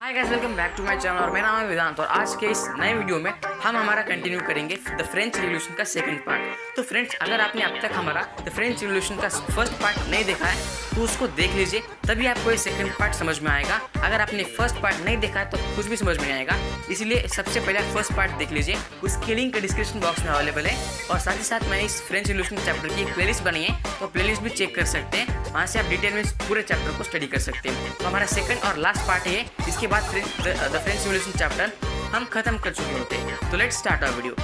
Hi guys, welcome back to my channel और मेरा नाम है वेदांत। और आज के इस नए वीडियो में हम हमारा कंटिन्यू करेंगे द फ्रेंच रिवॉल्यूशन का सेकंड पार्ट। तो फ्रेंड्स, अगर आपने अब तक हमारा द फ्रेंच रिवॉल्यूशन का फर्स्ट पार्ट नहीं देखा है तो उसको देख लीजिए, तभी आपको ये सेकंड पार्ट समझ में आएगा। अगर आपने फर्स्ट पार्ट नहीं देखा है तो कुछ भी समझ में आएगा, इसलिए सबसे पहले फर्स्ट पार्ट देख लीजिए। उसकी लिंक डिस्क्रिप्शन बॉक्स में अवेलेबल है और साथ ही साथ मैंने इस फ्रेंच रिवॉल्यूशन चैप्टर की एक प्लेलिस्ट बनाई है, वो प्लेलिस्ट भी चेक कर सकते हैं। वहाँ से आप डिटेल में पूरे चैप्टर को स्टडी कर सकते हैं। तो हमारा सेकंड और लास्ट पार्ट है, इसके बाद द फ्रेंच रिवॉल्यूशन चैप्टर हम खत्म कर चुके होते हैं। तो लेट्स स्टार्ट आवर वीडियो।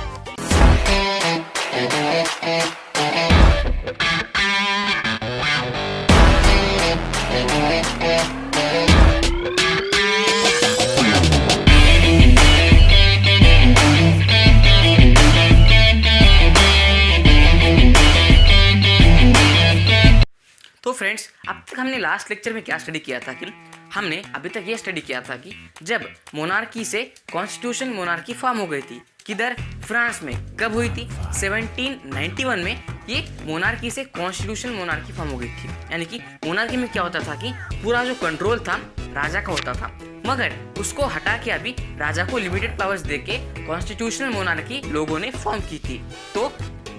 तो फ्रेंड्स, अब तक हमने लास्ट लेक्चर में क्या स्टडी किया था कि हमने अभी तक ये स्टडी किया था कि जब मोनार्की से कॉन्स्टिट्यूशन मोनार्की फॉर्म हो गई थी, किधर, फ्रांस में। कब हुई थी? 1791 में ये मोनार्की से कॉन्स्टिट्यूशन मोनार्की फॉर्म हो गई थी। यानी कि मोनार्की में क्या होता था कि पूरा जो कंट्रोल था राजा का होता था, मगर उसको हटा के अभी राजा को लिमिटेड पावर्स देके कॉन्स्टिट्यूशनल मोनार्की लोगों ने फॉर्म की थी। तो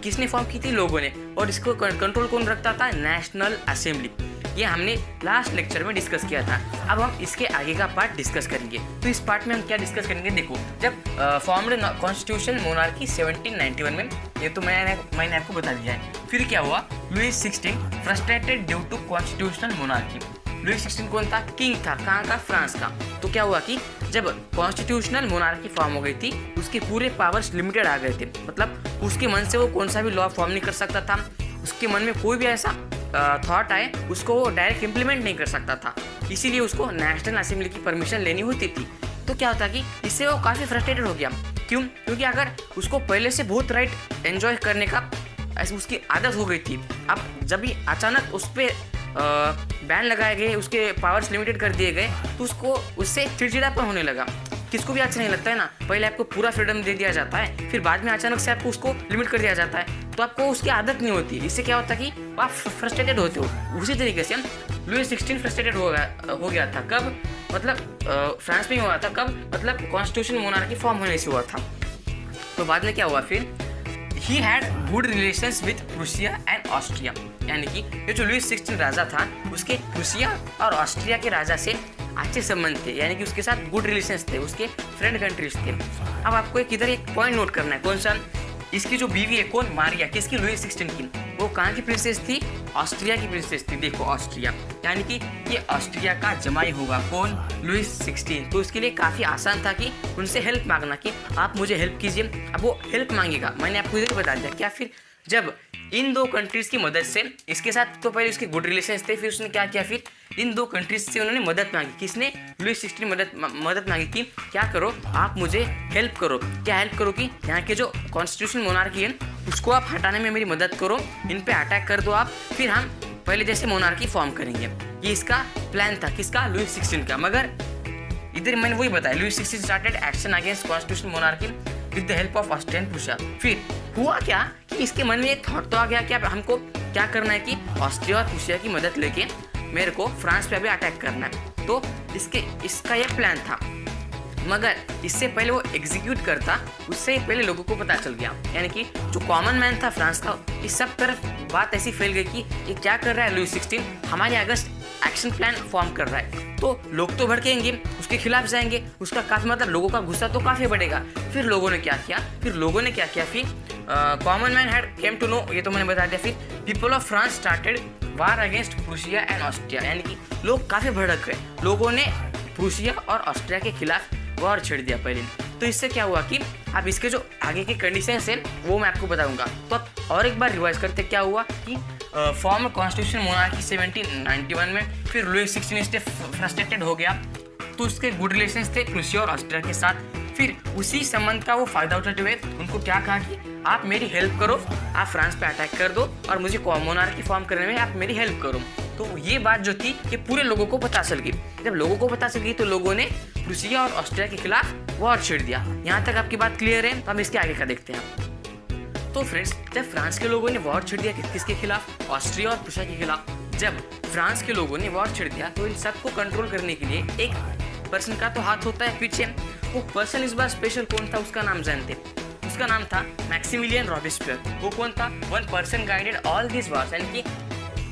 किसने फॉर्म की थी? लोगों ने। और इसको कंट्रोल कौन रखता था? National assembly. ये हमने लास्ट लेक्चर में डिस्कस किया था। अब हम इसके आगे का पार्ट डिस्कस करेंगे। तो इस पार्ट में हम क्या डिस्कस करेंगे? देखो, जब फॉर्म्ड कॉन्स्टिट्यूशन मोनार्की 1791 में, ये तो मैंने आपको बता दिया है। फिर क्या हुआ? Louis 16 frustrated due to constitutional monarchy. Louis 16 कौन था? किंग था। कहाँ का? फ्रांस का। तो क्या हुआ कि जब कॉन्स्टिट्यूशनल मोनार्की फॉर्म हो गई थी, उसके पूरे पावर्स लिमिटेड आ गए थे। मतलब उसके मन से वो कौन सा भी लॉ फॉर्म नहीं कर सकता था। उसके मन में कोई भी ऐसा थॉट आए उसको वो डायरेक्ट इम्प्लीमेंट नहीं कर सकता था। इसीलिए उसको नेशनल असेंबली की परमिशन लेनी होती थी। तो क्या होता कि इससे वो काफ़ी फ्रस्ट्रेटेड हो गया। क्यों? क्योंकि अगर उसको पहले से बहुत राइट एंजॉय करने का उसकी आदत हो गई थी, अब जब भी अचानक उस पर बैन लगाए गए, उसके पावर्स लिमिटेड कर दिए गए, तो उसको उससे चिड़चिड़ापन होने लगा। किसको भी अच्छा नहीं लगता है ना? पहले आपको पूरा फ्रीडम दे दिया जाता है, फिर बाद में अचानक से आपको उसको लिमिट कर दिया जाता है, तो आपको उसकी आदत नहीं होती। इससे क्या होता है कि आप फ्रस्ट्रेटेड होते हो। उसी तरीके से लुईस 16 फ्रस्ट्रेटेड हो गया था। कब? मतलब फ्रांस में हुआ था। कब? मतलब कॉन्स्टिट्यूशन मोनार्की फॉर्म होने से हुआ था। तो बाद में क्या हुआ फिर? He had good relations with Prussia and Austria. यानी कि ये जो लुईस 16 राजा था, उसके प्रूसिया और ऑस्ट्रिया के राजा से अच्छे संबंध थे। यानी कि उसके साथ गुड रिलेशंस थे, उसके फ्रेंड कंट्रीज थे। अब आपको इधर एक पॉइंट नोट करना है। कौन सा? इसकी जो बीवी है, कौन? मारिया। किसकी? लुईस 16 की। वो कहाँ की प्रिंसेस थी? ऑस्ट्रिया की प्रिंसेस थी। देखो, ऑस्ट्रिया, यानी कि ये ऑस्ट्रिया का जमाई होगा। कौन? लुईस 16। तो इसके लिए काफ़ी आसान था कि उनसे हेल्प मांगना कि आप मुझे हेल्प कीजिए। अब वो हेल्प मांगेगा। मैंने आपको इधर बता दिया क्या। फिर जब इन दो कंट्रीज़ की मदद से, इसके साथ तो पहले उसके गुड रिलेशंस थे, फिर उसने क्या किया? फिर इन दो कंट्रीज से उन्होंने मदद मांगी। किसने? लुईस 16 मदद मांगी कि क्या करो, आप मुझे हेल्प करो। क्या हेल्प करो? कि यहाँ के जो कॉन्स्टिट्यूशन मोनार्की है उसको आप हटाने में मेरी मदद करो, इन पे अटैक कर दो आप, फिर हम पहले जैसे मोनार्की फॉर्म करेंगे। ये इसका प्लान था। किसका? लुईस 16 का। मगर इधर मैंने वही बताया, Louis 16 started action against constitution monarchy with the help of Austrian Prussia. फिर हुआ क्या कि इसके मन में एक थॉट तो आ गया कि हमको क्या करना है कि ऑस्ट्रिया और प्रूसिया की मदद लेके मेरे को फ्रांस पे भी अटैक करना है। तो इसका ये प्लान था। मगर इससे पहले वो एग्जीक्यूट करता, उससे पहले लोगों को पता चल गया। यानी कि जो कॉमन मैन था फ्रांस का, इस सब तरफ बात ऐसी फैल गई कि ये क्या कर रहा है लुईस 16, हमारे अगेंस्ट एक्शन प्लान फॉर्म कर रहा है। तो लोग तो भड़केंगे, उसके खिलाफ जाएंगे, उसका काफ़ी मतलब लोगों का गुस्सा तो काफ़ी बढ़ेगा। फिर लोगों ने क्या किया? फिर common man had came to know, ये तो मैंने बता दिया। फिर people of France started war against Prussia and Austria. यानी कि लोग काफ़ी भड़क गए। लोगों ने प्रूसिया और ऑस्ट्रिया के खिलाफ वॉर छेड़ दिया पहले। तो इससे क्या हुआ कि अब इसके जो आगे के कंडीशंस हैं वो मैं आपको बताऊंगा। तो अब और एक बार रिवाइज करते, क्या हुआ कि फॉर्म कॉन्स्टिट्यूशन मोनार्की 1791 में, फिर लुईस 16 से फ्रस्ट्रेटेड हो गया, तो उसके गुड रिलेशंस थे प्रूसिया और ऑस्ट्रिया के साथ। फिर उसी संबंध का वो फायदा उठाते हुए उनको क्या कहा कि आप मेरी हेल्प करो, आप फ्रांस पे अटैक कर दो और मुझे मोनार्की फॉर्म करने में आप मेरी हेल्प करो। तो ये बात जो थी ये पूरे लोगों को पता चल गई। जब लोगों को पता चल गई तो लोगों ने प्रूसिया और ऑस्ट्रिया के खिलाफ वॉर छेड़ दिया। यहाँ तक आपकी बात क्लियर है? तो हम इसके आगे का देखते हैं। तो फ्रेंड्स, जब फ्रांस के लोगों ने वॉर छेड़ दिया किसके खिलाफ? ऑस्ट्रिया और प्रूसिया के खिलाफ। जब फ्रांस के लोगों ने वॉर छेड़ दिया तो इन सबको कंट्रोल करने के लिए एक पर्सन का तो हाथ होता है पीछे। वो पर्सन इस बार स्पेशल कौन था उसका नाम जानते, उसका नाम था मैक्सिमिलियन रॉबिस्पियर। वो कौन था? One person guided all this wars, यानी कि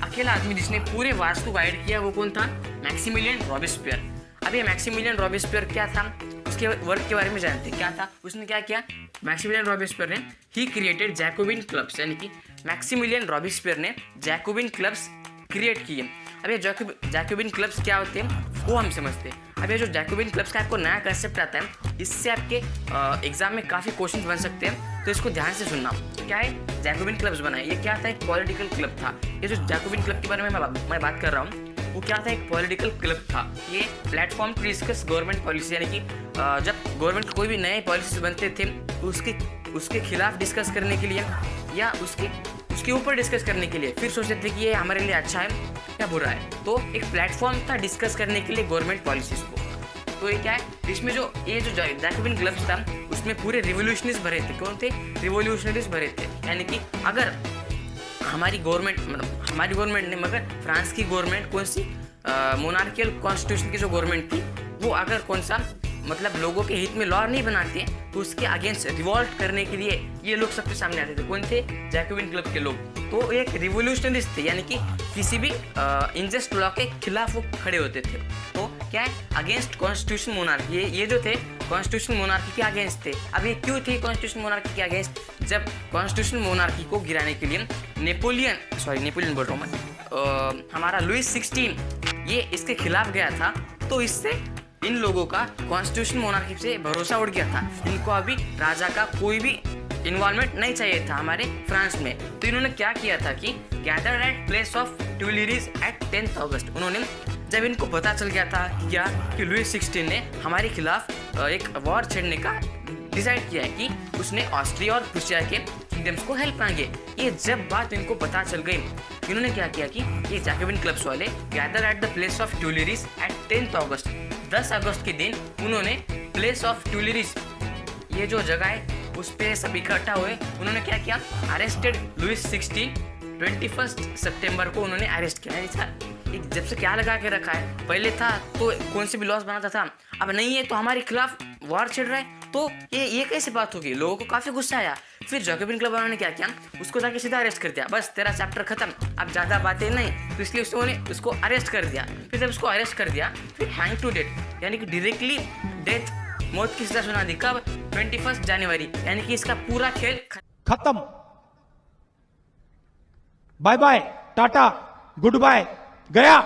अकेला आदमी जिसने पूरे वार्स को गाइड किया वो कौन था? Maximilian Robespierre. अब ये मैक्सिमिलियन रॉबिस्पियर क्या था, उसके वर्क के बारे में जानते हैं। क्या था? उसने क्या किया? मैक्सिमिलियन रॉबिस्पियर ने ही क्रिएटेड जैकोबिन क्लब्स, यानी कि मैक्सिमिलियन रॉबिस्पियर ने जैकोबिन क्लब्स क्रिएट किए। अब ये जैकोबिन क्लब्स क्या होते हैं वो हम समझते हैं। अब ये जो जैकोबिन क्लब्स का आपको नया कंसेप्ट आता है, इससे आपके एग्जाम में काफ़ी क्वेश्चन बन सकते हैं, तो इसको ध्यान से सुनना। क्या है जैकोबिन क्लब्स बनाए? ये क्या था? एक पॉलिटिकल क्लब था। ये जो जैकोबिन क्लब के बारे में मैं बात कर रहा हूँ वो क्या था? एक पॉलिटिकल क्लब था। ये platform to discuss government policy, यानी कि जब गवर्नमेंट कोई भी नए पॉलिसीज बनते थे तो उसके खिलाफ डिस्कस करने के लिए या उसके ऊपर डिस्कस करने के लिए, फिर सोचते थे कि ये हमारे लिए अच्छा है या बुरा है। तो एक प्लेटफॉर्म था डिस्कस करने के लिए गवर्नमेंट पॉलिसीज को। तो ये क्या है, इसमें जो जैकोबिन क्लब्स था उसमें पूरे रिवोल्यूशनरीज भरे थे। कौन थे? रिवोल्यूशनरीज भरे थे। यानी कि अगर हमारी गवर्नमेंट ने, मगर फ्रांस की गवर्नमेंट कौन सी मोनार्कियल कॉन्स्टिट्यूशन की जो गवर्नमेंट थी वो अगर कौन सा मतलब लोगों के हित में लॉ नहीं बनाते तो उसके अगेंस्ट रिवॉल्ट करने के लिए ये लोग सबसे सामने आते थे। कौन थे? जैकोबिन क्लब के लोग। तो एक रिवोल्यूशनरिस्ट थे, यानी कि किसी भी इनजस्ट लॉ के खिलाफ वो खड़े होते थे। तो क्या है? Against constitution monarchy. ये जो थे कॉन्स्टिट्यूशन मोनार्की के अगेंस्ट थे। अब ये क्यों थे कॉन्स्टिट्यूशन मोनार्की के अगेंस्ट? जब कॉन्स्टिट्यूशन मोनार्की को गिराने के लिए नेपोलियन बोल रहा हूँ मैं, हमारा लुइस 16 ये इसके खिलाफ गया था, तो इससे इन लोगों का कॉन्स्टिट्यूशन मोनार्की से भरोसा उड़ गया था। इनको अभी राजा का कोई भी इन्वॉल्वमेंट नहीं चाहिए था हमारे फ्रांस में। तो इन्होंने क्या किया था कि gathered at place of Tuileries at 10th अगस्त। उन्होंने जब इनको पता चल गया था क्या कि लुइस 16 ने हमारे खिलाफ एक वॉर छेड़ने का डिसाइड किया है कि उसने ऑस्ट्रिया और प्रूसिया के किंगडम्स को हेल्प मांगे। ये जब बात इनको पता चल गई, इन्होंने क्या किया कि ये जैकोबिन क्लब्स वाले gather at the place of Tuileries at 10th अगस्त, 10 अगस्त के दिन उन्होंने प्लेस ऑफ ट्यूलिरीज, ये जो जगह है उस पे सब इकट्ठा हुए। उन्होंने क्या किया? Arrested Louis 16। 21 सितंबर को उन्होंने अरेस्ट किया। जब से क्या लगा के रखा है, पहले था तो कौन से भी लॉस बनाता था, अब नहीं है तो हमारे खिलाफ वॉर छिड़ रहा है। तो ये कैसे बात होगी? लोगों को काफ़ी गुस्सा आया। फिर जैकोबिन क्लब वालों ने क्या किया? उसको जाके सीधा अरेस्ट कर दिया। बस तेरा चैप्टर खत्म, अब ज़्यादा बातें नहीं। तो इसलिए उन्होंने उसको अरेस्ट कर दिया। फिर जब उसको अरेस्ट कर दिया फिर हैंग टू डेथ, यानी कि डायरेक्टली डेथ, मौत की सजा सुना दी। कब? 21 जनवरी, यानी कि इसका पूरा खेल खत्म। Bye bye, tata, good bye, गया।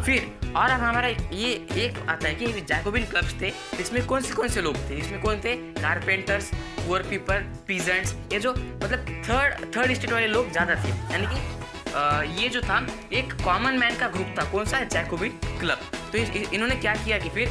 फिर और अब हमारा ये एक आता है कि जैकोबिन क्लब्स थे, इसमें कौन से लोग थे? इसमें कौन थे? कारपेंटर्स, पुअर पीपल, पीजेंट्स, ये जो मतलब थर्ड स्टेट वाले लोग ज़्यादा थे। यानी कि ये जो था एक कॉमन मैन का ग्रुप था। कौन सा? Jacobin club. तो इन्होंने क्या किया कि फिर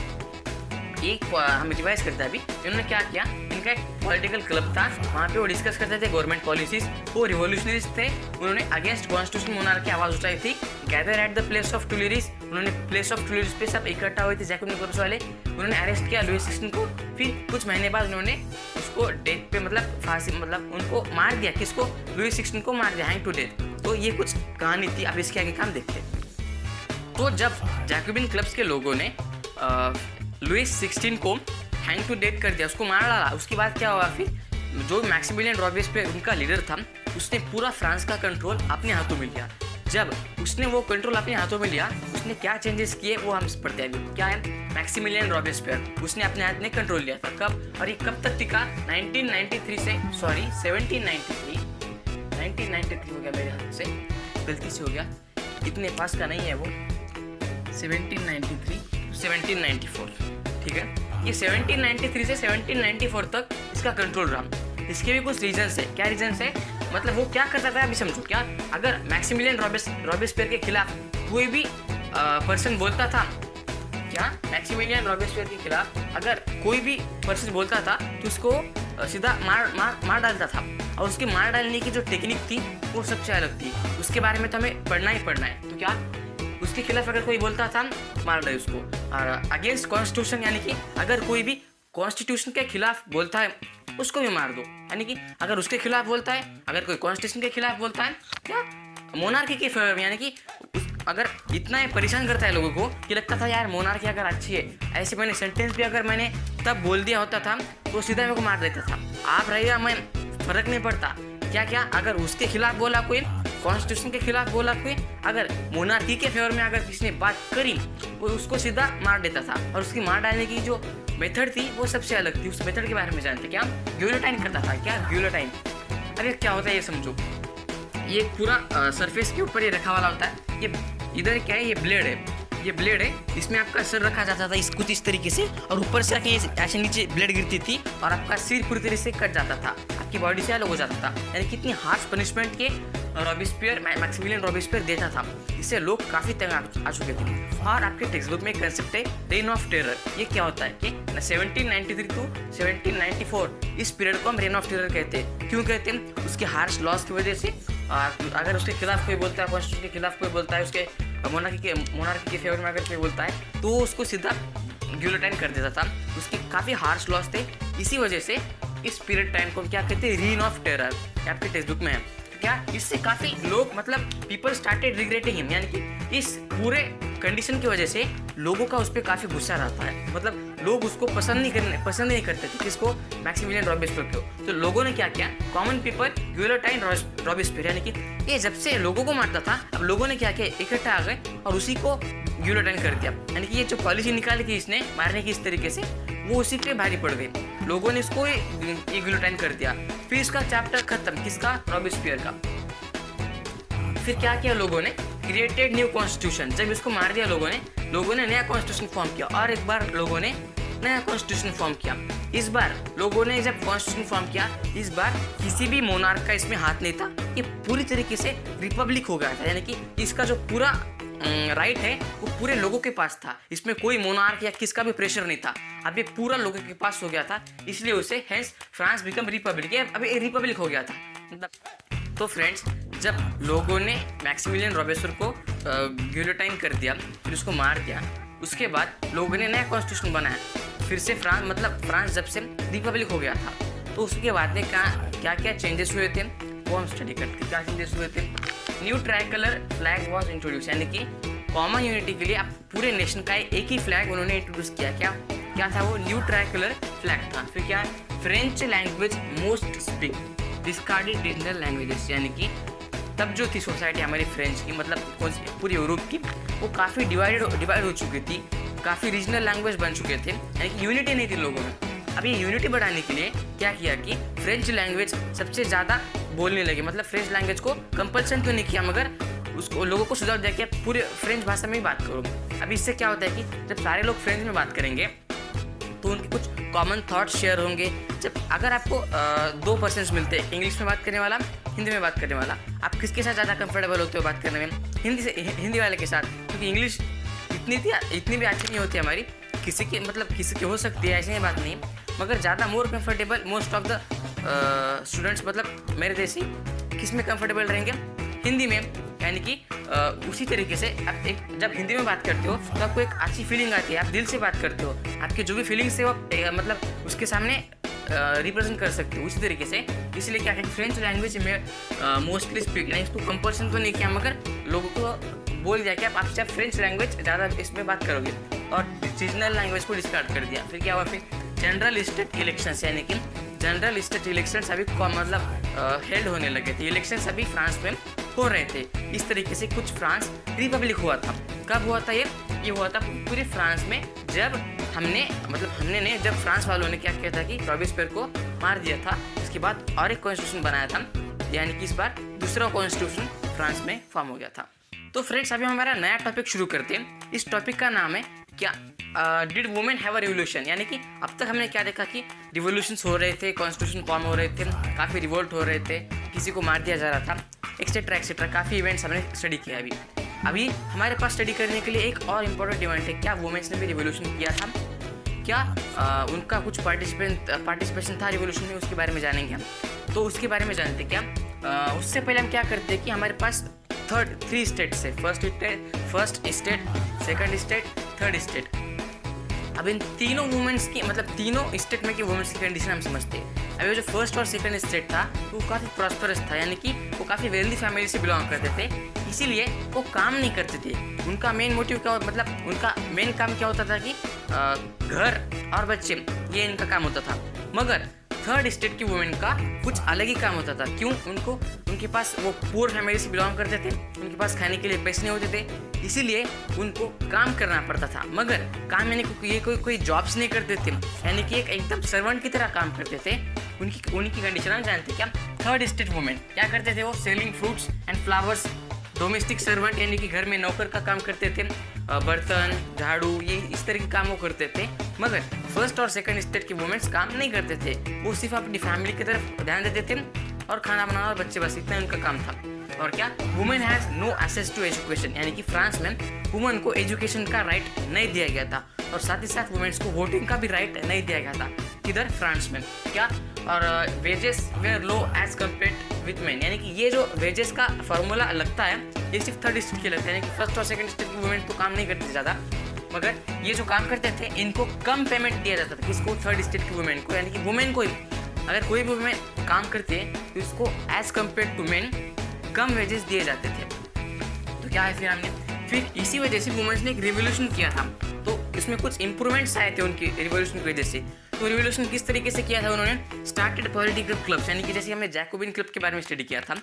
हम रिवाइज करते हैं अभी। इन्होंने क्या किया? इनका एक पॉलिटिकल क्लब था, वहाँ पे वो डिस्कस करते थे गवर्नमेंट पॉलिसीज। वो रिवोल्यूशनरीज थे, उन्होंने अगेंस्ट कॉन्स्टिट्यूशन मोनार्की की आवाज़ उठाई थी। Gather at the place of Tuileries, उन्होंने प्लेस ऑफ ट्यूलिरीज पे सब इकट्ठा हुए थे जैकोबिन क्लब्स वाले। उन्होंने अरेस्ट किया लुइस 16 को। फिर कुछ महीने बाद उन्होंने उसको डेथ पे मतलब फांसी, मतलब उनको मार दिया। किसको? लुइस 16 को मार दिया, हैंग टू डेथ। तो ये कुछ कहानी थी। अब इसके आगे काम देखते हैं। तो जब जैकोबिन क्लब्स के लोगों ने लुइस 16 को हैंग टू डेथ कर दिया, उसको मार डाला, उसके बाद क्या हुआ? फिर जो मैक्सिमिलियन रॉबिस्पियर उनका लीडर था, उसने पूरा फ्रांस का कंट्रोल अपने हाथों में लिया। जब उसने वो कंट्रोल अपने हाथों में लिया, उसने क्या चेंजेस किए वो हम पढ़ते हैं अभी। क्या है? मैक्सिमिलियन रॉबिस्पियर उसने अपने हाथ में कंट्रोल लिया था। कब? और ये कब तक टिका? 1793 हो गया मेरे हाथ से, गलती से हो गया, इतने पास का नहीं है वो। 1793, 1794, ठीक है। ये 1793 से 1794 तक इसका कंट्रोल रहा। इसके भी कुछ रीजंस है। क्या रीजंस है? मतलब वो क्या करता था अभी समझो। क्या? अगर मैक्सिमिलियन रॉबिस्पियर के खिलाफ कोई भी पर्सन बोलता था, क्या मैक्सिमिलियन रॉबिस्पियर के खिलाफ अगर कोई भी पर्सन बोलता था तो उसको सीधा मार डालता था। और उसके मार डालने की जो टेक्निक थी वो सबसे अलग थी। उसके बारे में तो हमें पढ़ना ही पढ़ना है। तो क्या उसके खिलाफ अगर कोई बोलता था मार डाले उसको। और अगेंस्ट कॉन्स्टिट्यूशन, यानी कि अगर कोई भी कॉन्स्टिट्यूशन के खिलाफ बोलता है उसको भी मार दो। यानी कि अगर उसके खिलाफ बोलता है, अगर कोई कॉन्स्टिट्यूशन के खिलाफ बोलता है, क्या मोनार्की के फेवर में, यानी कि अगर इतना ये परेशान करता है लोगों को कि लगता था यार मोनार्की अगर अच्छी है, ऐसे मैंने सेंटेंस भी अगर मैंने तब बोल दिया होता था तो सीधा मेरे को मार देता था। आप रहेगा मैं, फर्क नहीं पड़ता क्या क्या, अगर उसके खिलाफ बोला कोई, कॉन्स्टिट्यूशन के खिलाफ बोला कोई, अगर मोनार्की के फेवर में अगर किसी ने बात करी वो उसको सीधा मार देता था। और उसकी मार डालने की जो मेथड थी वो सबसे अलग थी। उस मेथड के बारे में जानते क्या, गिलोटाइन करता था। क्या गिलोटाइन? अरे क्या होता है ये समझो, ये पूरा सरफेस के ऊपर ये रखा वाला होता है। ये इधर क्या है, ये ब्लेड है, ये ब्लेड है, इसमें आपका सिर रखा जाता था कुछ इस तरीके से, और ऊपर से आके ऐसे नीचे ब्लेड गिरती थी और आपका सिर पूरी तरह से कट जाता था, आपकी बॉडी से अलग हो जाता था। यानी कितनी हार्श पनिशमेंट के रॉबिस्पियर, मैक्सिमिलियन रॉबिस्पियर देता था। इससे लोग काफ़ी तंग आ चुके थे। और आपके टेक्स्ट बुक में एक कंसेप्ट है रेन ऑफ टेरर। ये क्या होता है कि 1793 टू 1794 इस पीरियड को हम रेन ऑफ टेरर कहते हैं। क्यों कहते हैं? उसके हार्श लॉस की वजह से। अगर उसके खिलाफ कोई बोलता है, कॉन्स्टिट्यूशन के खिलाफ कोई बोलता है, उसके मोनार्की के फेवर में अगर कोई बोलता है तो उसको सीधा गिलोटाइन कर देता था। उसके काफ़ी हार्श लॉस थे। इसी वजह से इस पीरियड टाइम को क्या कहते हैं, रेन ऑफ टेरर। आपके टेक्स्ट बुक में है क्या? इससे काफ़ी लोग मतलब पीपल स्टार्टेड रिग्रेटिंग हिम, यानी कि इस पूरे कंडीशन की वजह से लोगों का उस पर काफ़ी गुस्सा रहता है। मतलब लोग उसको पसंद नहीं करते थे, किसको? मैक्सिमिलियन रॉबिस्पियर को। तो लोगों ने क्या किया, कॉमन पीपल गिलोटाइन रॉबिस्पियर, यानी कि ये जब से लोगों को मारता था, अब लोगों ने क्या किया, इकट्ठा आ गए और उसी को गिलोटाइन कर दिया। यानी कि ये जो पॉलिसी निकाली थी इसने मारने की इस तरीके से, वो उसी पे भारी पड़ गई। लोगों ने इसको ये गिलोटाइन कर दिया। फिर इसका चैप्टर खत्म, किसका? रॉबिस्पियर का। फिर क्या किया लोगों ने, क्रिएटेड न्यू कॉन्स्टिट्यूशन। जब इसको मार दिया लोगों ने नया कॉन्स्टिट्यूशन फॉर्म किया। और एक बार लोगों ने नया कॉन्स्टिट्यूशन फॉर्म किया। इस बार लोगों ने जब कॉन्स्टिट्यूशन फॉर्म किया, इस बार किसी भी मोनार्क का इसमें हाथ नहीं था। ये पूरी तरीके से रिपब्लिक हो गया था, यानी कि इसका जो पूरा राइट है वो पूरे लोगों के पास था। इसमें कोई मोनार्क या किसका भी प्रेशर नहीं था। अब ये पूरा लोगों के पास हो गया था, इसलिए उसे हेंस फ्रांस बिकम रिपब्लिक। अब ये रिपब्लिक हो गया था मतलब। तो फ्रेंड्स, जब लोगों ने मैक्सिमिलियन रॉबिस्पियर को गिलोटाइन कर दिया, फिर उसको मार दिया, उसके बाद लोगों ने नया कॉन्स्टिट्यूशन बनाया। फिर से फ्रांस जब से रिपब्लिक हो गया था, तो उसके बाद में क्या क्या चेंजेस हुए थे वो हम स्टडी करते। क्या चेंजेस हुए थे? New tricolour flag was introduce, यानी कि कॉमन यूनिटी के लिए अब पूरे नेशन का एक ही फ्लैग उन्होंने इंट्रोड्यूस किया। क्या था वो? न्यू ट्राइकलर फ्लैग था। फिर क्या? French language most speak, discarded regional languages, यानी कि तब जो थी सोसाइटी हमारी फ्रेंच की, मतलब पूरी यूरोप की, वो काफ़ी डिवाइड हो चुकी थी। काफ़ी रीजनल लैंग्वेज बन चुके थे, यानी कि यूनिटी नहीं थी लोगों में। अब ये यूनिटी बढ़ाने के लिए क्या किया कि फ्रेंच लैंग्वेज सबसे ज़्यादा बोलने लगे। मतलब फ्रेंच लैंग्वेज को कंपल्सन तो नहीं किया, मगर उसको लोगों को सुझाव दिया कि आप पूरे फ्रेंच भाषा में ही बात करो। अब इससे क्या होता है कि जब सारे लोग फ्रेंच में बात करेंगे तो उनके कुछ कॉमन थॉट्स शेयर होंगे। जब अगर आपको 2 पर्सन्स मिलते हैं, इंग्लिश में बात करने वाला, हिंदी में बात करने वाला, आप किसके साथ ज़्यादा कंफर्टेबल होते हो बात करने में? हिंदी वाले के साथ, क्योंकि इंग्लिश इतनी भी अच्छी नहीं होती हमारी। किसी की हो सकती है, ऐसी नहीं बात नहीं, मगर ज़्यादा more comfortable most of the students, मतलब मेरे जैसे किस में कंफर्टेबल रहेंगे? हिंदी में। यानी कि उसी तरीके से आप जब हिंदी में बात करते हो तो आपको एक अच्छी फीलिंग आती है, आप दिल से बात करते हो, आपके जो भी फीलिंग्स है वो मतलब उसके सामने रिप्रेजेंट कर सकते हो उसी तरीके से। इसलिए क्या है कि फ्रेंच लैंग्वेज में मोस्टली स्पीक, यानी इसको कंपल्सन तो नहीं किया, मगर लोगों को बोल दिया कि आप फ्रेंच लैंग्वेज ज़्यादा इसमें बात करोगे, और रीजनल लैंग्वेज को डिस्कार्ड कर दिया। फिर क्या हुआ? फिर जनरल स्टेट इलेक्शंस, यानी कि जनरल स्टेट इलेक्शंस अभी मतलब हेल्ड होने लगे थे। इलेक्शंस अभी फ्रांस में हो रहे थे। इस तरीके से कुछ फ्रांस रिपब्लिक हुआ था। कब हुआ था ये हुआ था पूरे फ्रांस में, जब हमने जब फ्रांस वालों ने क्या किया था कि रॉबिस्पियर को मार दिया था। उसके बाद और एक कॉन्स्टिट्यूशन बनाया था, यानी कि इस बार दूसरा कॉन्स्टिट्यूशन फ्रांस में फॉर्म हो गया था। तो फ्रेंड्स, अभी हमारा नया टॉपिक शुरू करते हैं। इस टॉपिक का नाम है क्या? Did women have a revolution, यानी कि अब तक हमने क्या देखा कि रिवोल्यूशंस हो रहे थे, कॉन्स्टिट्यूशन फॉर्म हो रहे थे, काफ़ी रिवोल्ट हो रहे थे, किसी को मार दिया जा रहा था, एक्सेट्रा काफ़ी इवेंट्स हमने स्टडी किया। अभी हमारे पास स्टडी करने के लिए एक और इम्पोर्टेंट इवेंट है। क्या वुमेन्स ने भी रिवोल्यूशन किया था? क्या उनका कुछ पार्टिसिपेशन था रिवोल्यूशन में? उसके बारे में जानेंगे हम। तो उसके बारे में जानते क्या? उससे पहले हम क्या करते हैं कि हमारे पास 3 स्टेट्स है। First state, second state, third state. अब इन तीनों वुमेन्स की, मतलब तीनों स्टेट में की वुमेन्स की कंडीशन हम समझते हैं। अभी जो फर्स्ट और सेकंड स्टेट था वो काफ़ी प्रॉस्परस था, यानी कि वो काफ़ी वेल्दी फैमिली से बिलोंग करते थे, इसीलिए वो काम नहीं करते थे। उनका मेन मोटिव क्या मतलब उनका मेन काम क्या होता था कि घर और बच्चे, ये इनका काम होता था। मगर थर्ड स्टेट की वुमेन का कुछ अलग ही काम होता था। क्यों? उनके पास वो पुअर फैमिली से बिलोंग करते थे, उनके पास खाने के लिए पैसे नहीं होते थे, इसीलिए उनको काम करना पड़ता था। मगर काम यानी ये कोई जॉब्स नहीं करते थे, यानी कि एकदम सर्वेंट की तरह काम करते थे। उनकी कंडीशन हम जानते क्या? थर्ड स्टेट वुमेन क्या करते थे? वो selling fruits and flowers, domestic servant यानी कि घर में नौकर का काम करते थे, बर्तन, झाड़ू, ये इस तरह के काम वो करते थे। मगर फर्स्ट और सेकंड स्टेट के वुमेन्स काम नहीं करते थे, वो सिर्फ अपनी फैमिली की तरफ ध्यान देते थे और खाना बनाना और बच्चे, बस इतना उनका काम था। और क्या? Women has no access to education, यानी कि फ्रांस में वुमेन को एजुकेशन का राइट नहीं दिया गया था, और साथ ही साथ वुमेन्स को वोटिंग का भी राइट नहीं दिया गया था। किधर? फ्रांस में। क्या? और wages were low as compare with man, यानी कि ये जो वेजेस का फॉर्मूला लगता है ये सिर्फ थर्ड स्टेट के लगता है, यानी कि फर्स्ट और सेकंड स्टेट की वुमेन तो काम नहीं करते ज़्यादा, मगर ये जो काम करते थे इनको कम पेमेंट दिया जाता था। किसको? थर्ड स्टेट की वुमेन को, यानी कि वुमेन को ही अगर कोई भी वुमेन काम करते हैं तो इसको एज कम्पेयर टू मैन कम वेजेस दिए जाते थे। तो क्या है फिर इसी वजह से वुमेन्स ने एक रिवोल्यूशन किया था, तो इसमें कुछ इंप्रूवमेंट्स आए थे उनकी रिवोल्यूशन की वजह से। तो रिवोल्यूशन किस तरीके से किया था उन्होंने? स्टार्टेड पॉलिटिकल क्लब्स, यानी कि जैसे हमने जैकोबिन क्लब के बारे में स्टडी किया था,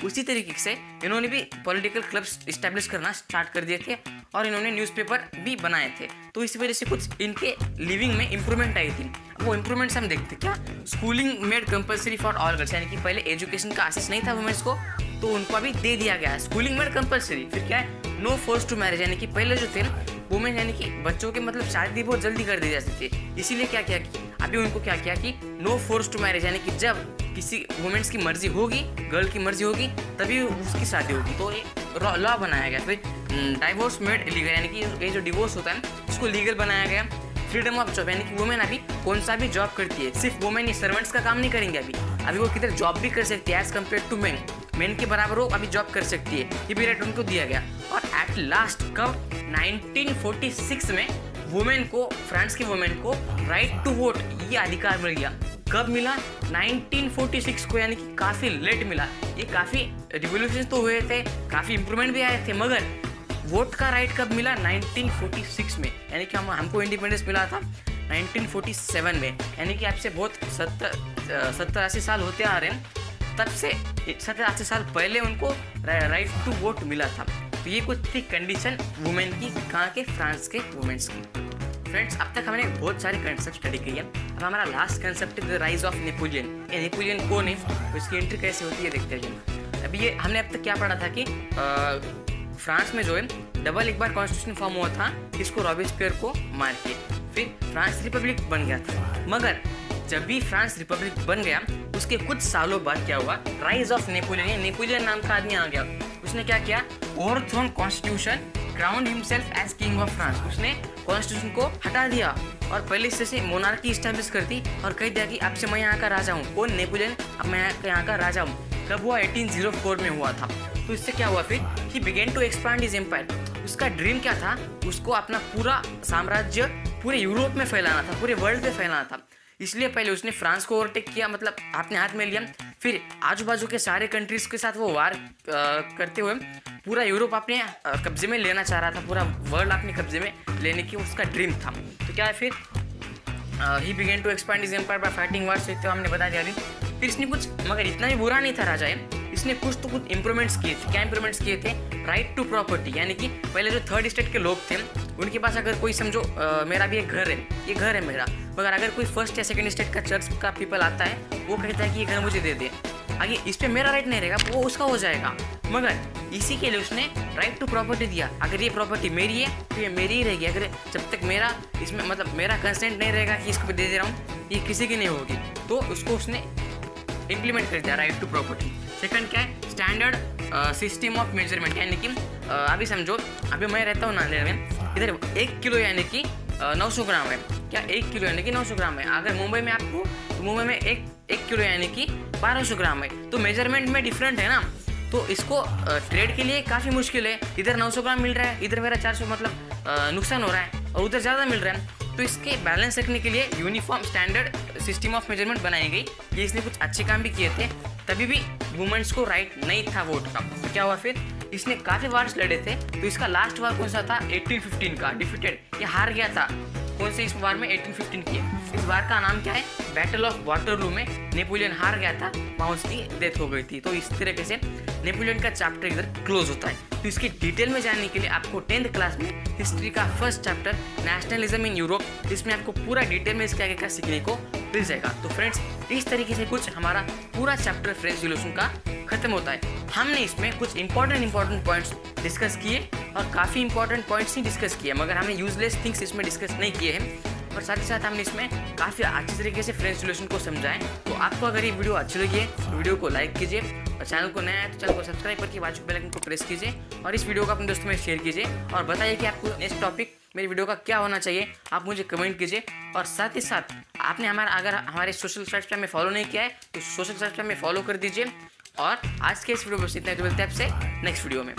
उसी तरीके से इन्होंने भी पॉलिटिकल क्लब्स इस्टेब्लिश करना स्टार्ट कर दिए थे और इन्होंने न्यूज़पेपर भी बनाए थे। तो इसी वजह से कुछ इनके लिविंग में इंप्रूवमेंट आई थी। वो इंप्रूवमेंट्स हम देखते क्या? Schooling made compulsory for all girls, यानी कि पहले एजुकेशन का एक्सेस नहीं था वुमेन्स को, तो उनको अभी दे दिया गया है स्कूलिंग मेड कंपलसरी। फिर क्या है? नो फोर्स टू मैरिज, यानी कि पहले जो थे वुमेन यानी कि बच्चों के मतलब शादी बहुत जल्दी कर दी जाती थी, इसीलिए क्या किया कि अभी उनको क्या किया कि नो फोर्स टू मैरिज, यानी कि जब किसी वुमेन्स की मर्जी होगी, गर्ल की मर्जी होगी, तभी उसकी शादी होगी। तो ये लॉ बनाया गया। फिर डाइवोर्स मेड लीगल, यानी कि ये जो डिवोर्स होता है उसको लीगल बनाया गया। फ्रीडम ऑफ जॉब, यानी कि वुमेन अभी कौन सा भी जॉब करती है, सिर्फ वुमेन ये सर्वेंट्स का काम नहीं करेंगे, अभी वो किधर जॉब भी कर सकती है एज कम्पेयर टू मेन के बराबर वो अभी जॉब कर सकती है, ये भी राइट उनको दिया गया। और एट लास्ट कब? 1946 में वुमेन को, फ्रांस की वुमेन को राइट टू वोट ये अधिकार मिल गया। कब मिला? 1946 को, यानी कि काफ़ी लेट मिला। ये काफ़ी रिवोल्यूशन तो हुए थे, काफ़ी इंप्रूवमेंट भी आए थे, मगर वोट का राइट कब मिला? 1946 में, यानी कि हमको इंडिपेंडेंस मिला था 1947 में, यानी कि आपसे बहुत 70-80 साल होते आ रहे हैं, तब से 70-80 साल पहले उनको राइट टू वोट मिला था। तो ये कुछ थी कंडीशन वुमेन की, कहाँ के? फ्रांस के वुमेन्स की। फ्रेंड्स, अब तक हमने बहुत सारे कंसेप्ट स्टडी किए। अब हमारा लास्ट कंसेप्ट है द राइज ऑफ नेपोलियन। ये नेपोलियन कौन है, तो इसकी एंट्री कैसे होती है देखते हैं। अभी ये हमने अब तक क्या पढ़ा था कि फ्रांस में जो है डबल एक बार कॉन्स्टिट्यूशन फॉर्म हुआ था, इसको रॉबेस्पियर को मार के, फिर फ्रांस रिपब्लिक बन गया था। मगर जब भी फ्रांस रिपब्लिक बन गया उसके कुछ सालों बाद क्या हुआ? राइज ऑफ नेपोलियन, नेपोलियन नाम का आदमी आ गया। उसने क्या किया? Overthrown constitution, crown himself as king of France. उसने कॉन्स्टिट्यूशन को हटा दिया और पहले से मोनार्की स्टैब्लिश कर दी और कह दिया कि अब से मैं यहाँ का राजा हूँ। कौन? नेपोलियन, अब मैं यहाँ का राजा हूँ। कब हुआ? 1804 में हुआ था। तो इससे क्या हुआ फिर? He began to expand his empire. उसका ड्रीम क्या था? उसको अपना पूरा साम्राज्य पूरे यूरोप में फैलाना था, पूरे वर्ल्ड में फैलाना था। इसलिए पहले उसने फ्रांस को ओवरटेक किया, मतलब अपने हाथ में लिया। फिर आजू बाजू के सारे कंट्रीज के साथ वो वार करते हुए पूरा यूरोप अपने कब्जे में लेना चाह रहा था, पूरा वर्ल्ड अपने कब्जे में लेने की उसका ड्रीम था। तो क्या है फिर? He began to expand his empire by fighting wars, तो हमने बता दिया अभी। फिर इसने कुछ, मगर इतना भी बुरा नहीं था राजा है, इसने कुछ इंप्रूवमेंट्स किए थे। क्या इंप्रूवमेंट्स किए थे? राइट टू प्रॉपर्टी, यानी कि पहले जो थर्ड स्टेट के लोग थे उनके पास अगर कोई समझो मेरा भी एक घर है, ये घर है मेरा, मगर अगर कोई फर्स्ट या सेकंड स्टेट का चर्च का पीपल आता है, वो कहता है कि ये घर मुझे दे दे, आगे इस पर मेरा राइट नहीं रहेगा, वो उसका हो जाएगा। मगर इसी के लिए उसने राइट टू प्रॉपर्टी दिया। अगर ये प्रॉपर्टी मेरी है तो ये मेरी ही रहेगी, अगर जब तक मेरा इसमें मतलब मेरा कंसेंट नहीं रहेगा कि इसको दे दे रहा हूँ, ये किसी की नहीं होगी। तो उसको उसने इम्प्लीमेंट कर दिया, राइट टू प्रॉपर्टी। सेकंड क्या है? स्टैंडर्ड सिस्टम ऑफ मेजरमेंट, यानी कि अभी समझो अभी मैं रहता हूँ नांदेड़ में, इधर 1 किलो यानी कि 900 ग्राम है। क्या 1 किलो यानी कि 900 ग्राम है? अगर मुंबई में आपको, तो मुंबई में एक किलो यानी कि 1200 ग्राम है। तो मेजरमेंट में डिफरेंट है ना, तो इसको ट्रेड के लिए काफ़ी मुश्किल है। इधर 900 ग्राम मिल रहा है, इधर मेरा 400, मतलब नुकसान हो रहा है, और उधर ज़्यादा मिल रहा है। तो इसके बैलेंस रखने के लिए uniform standard system of measurement बनाई गई। ये इसने कुछ अच्छे काम भी किए थे, तभी भी वुमेन्स को राइट नहीं था वोट का। तो क्या हुआ फिर, इसने काफ़ी वार्स लड़े थे। तो इसका लास्ट वार कौन सा था, 1815 का, डिफीटेड, ये हार गया था। कौन से इस वार में, 1815 की। इस वार का नाम क्या है, बैटल ऑफ वाटरलू में नेपोलियन हार गया था, वहाँ उसकी डेथ हो गई थी। तो इस तरीके से नेपोलियन का चैप्टर इधर क्लोज होता है। तो इसकी डिटेल में जानने के लिए आपको 10th क्लास में हिस्ट्री का first chapter nationalism in Europe, इसमें आपको पूरा डिटेल में इसके आगे का सीखने को मिल जाएगा। तो फ्रेंड्स, इस तरीके से कुछ हमारा पूरा चैप्टर फ्रेंच रिवॉल्यूशन का खत्म होता है। हमने इसमें कुछ इंपॉर्टेंट पॉइंट्स डिस्कस किए और काफ़ी इंपॉर्टेंट पॉइंट्स ही डिस्कस किए, मगर हमने यूजलेस थिंग्स इसमें डिस्कस नहीं किए हैं। और साथ ही साथ हमने इसमें काफ़ी अच्छी तरीके से फ्रेंच रिवॉल्यूशन को समझाएं। तो आपको अगर ये वीडियो अच्छी लगी है तो वीडियो को लाइक कीजिए, और चैनल को नया है तो चैनल को सब्सक्राइब करके बाजू बेल आइकन को प्रेस कीजिए, और इस वीडियो को अपने दोस्तों में शेयर कीजिए, और बताइए कि आपको नेक्स्ट टॉपिक मेरी वीडियो का क्या होना चाहिए, आप मुझे कमेंट कीजिए। और साथ ही साथ आपने अगर हमारे सोशल साइट्स पे हमें फॉलो नहीं किया है तो सोशल साइट्स पे हमें फॉलो कर दीजिए। और आज के इस वीडियो में बस इतना ही, तो मिलते हैं आपसे नेक्स्ट वीडियो में।